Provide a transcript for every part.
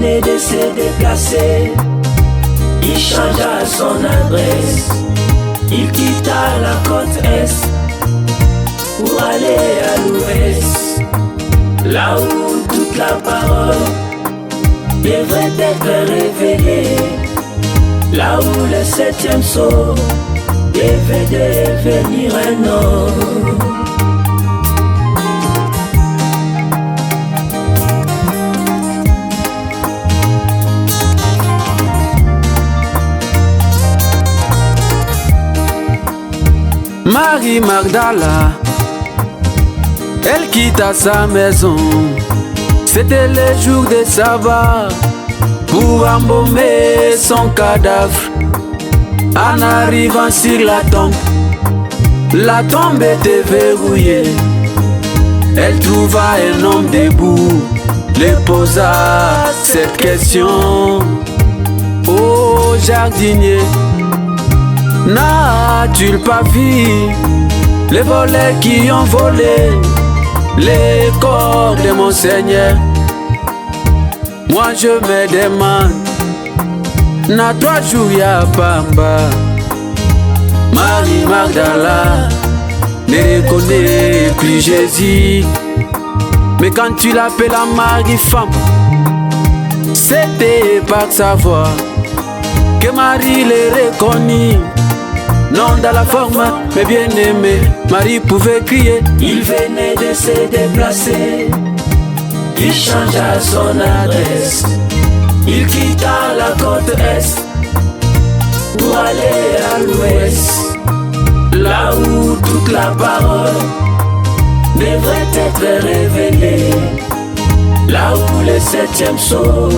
venait de se déplacer. Il changea son adresse. Il quitta la côte Est pour aller à l'Ouest, là où toute la parole devrait être révélée, là où le septième sceau devait devenir un homme. Marie Magdala, elle quitta sa maison. C'était le jour de sabbat pour embaumer son cadavre. En arrivant sur la tombe était verrouillée. Elle trouva un homme debout, lui posa cette question: ô jardinier, n'as-tu pas vu les voleurs qui ont volé les corps de mon Seigneur? Moi je me demande, n'a 3 jours y'a Pamba. Marie Magdala ne reconnaît plus Jésus, mais quand tu l'appelles à Marie femme, c'était par sa voix que Marie les reconnut. Non dans la forme, mais bien aimé, Marie pouvait crier. Il venait de se déplacer. Il changea son adresse. Il quitta la côte Est pour aller à l'Ouest, là où toute la parole devrait être révélée, là où le septième sceau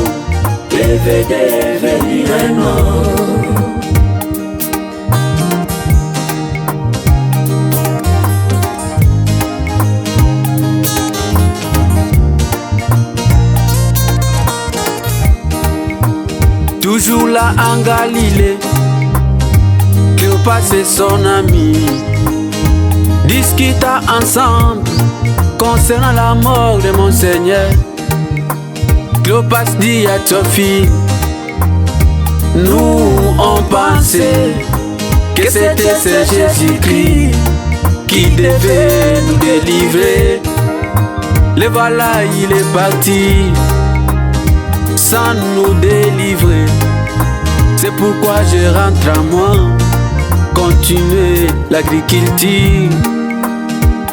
devait devenir un homme. Toujours là en Galilée, Cléopas et son ami discutent ensemble concernant la mort de mon Seigneur. Cléopas dit à Sophie: nous on pensait que c'était ce Jésus-Christ qui devait nous délivrer. Le voilà, il est parti sans nous délivrer. C'est pourquoi je rentre à moi, continuer l'agriculture.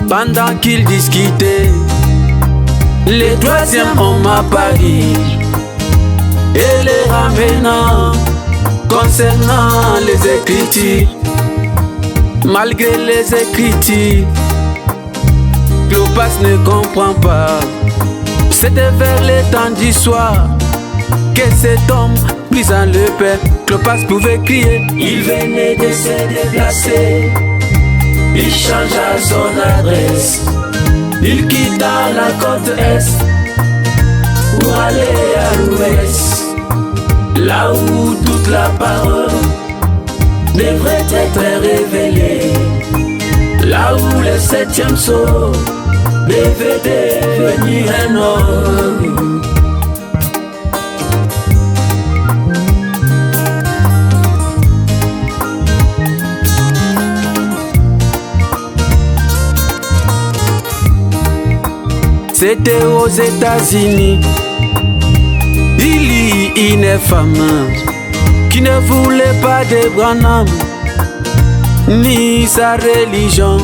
Pendant qu'ils discutaient, le troisième homme apparut et les ramenant concernant les Écritures. Malgré les Écritures, Cléopas ne comprend pas. C'était vers le temps du soir que cet homme brisant le pain, Cléopas pouvait crier. Il venait de se déplacer. Il changea son adresse. Il quitta la côte Est pour aller à l'Ouest, là où toute la parole devrait être révélée, là où le septième sceau devait devenir un homme. C'était aux États-Unis. Il y a une femme qui ne voulait pas de Branham ni sa religion,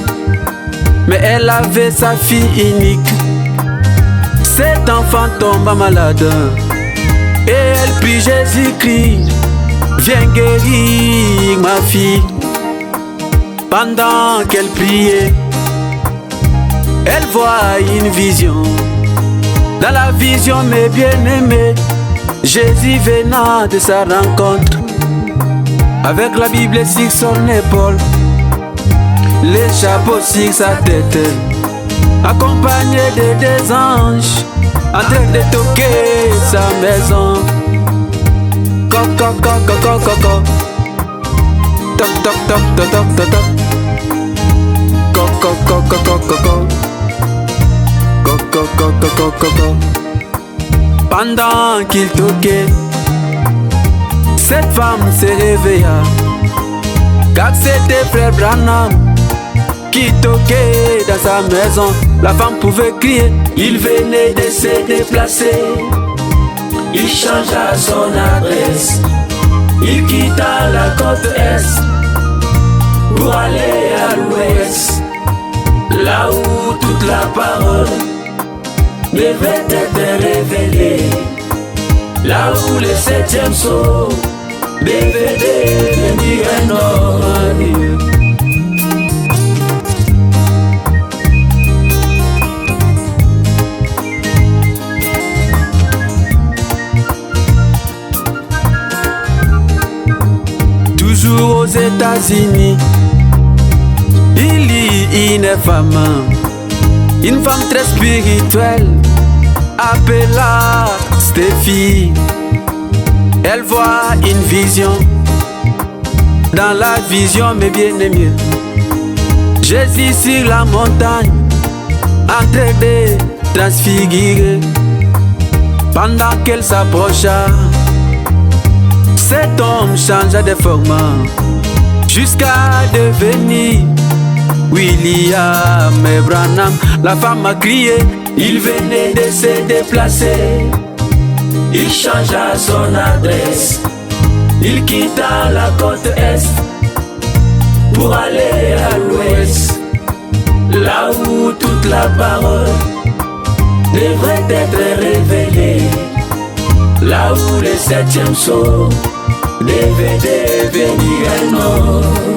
mais elle avait sa fille unique. Cet enfant tomba malade et elle prie Jésus-Christ: viens guérir ma fille. Pendant qu'elle priait, elle voit une vision. Dans la vision, mes bien-aimés, Jésus venant de sa rencontre, avec la Bible sur son épaule, les chapeaux sur sa tête, accompagné de 2 anges en train de toquer sa maison. Coco, coco, coco, coco. Toc, toc, toc, toc, toc, toc, toc. Coco, coco, coco, coco. Coco, coco, coco, coco. Pendant qu'il toquait, cette femme se réveilla, car c'était Frère Branham qui toquait dans sa maison. La femme pouvait crier, il venait de se déplacer. Il changea son adresse. Il quitta la côte est pour aller à l'ouest, là où toute la parole devait être révélée, là où le septième sceau devait devenir un homme. Toujours aux États-Unis, il y a une femme très spirituelle, appelée Steffi. Elle voit une vision. Dans la vision, mes bien-aimés, Jésus sur la montagne, en train de transfigurer. Pendant qu'elle s'approcha, cet homme changea de forme jusqu'à devenir William Branham. La femme a crié, il venait de se déplacer. Il changea son adresse. Il quitta la côte est pour aller à l'ouest, là où toute la parole devrait être révélée, là où le septième sceau devait devenir un homme.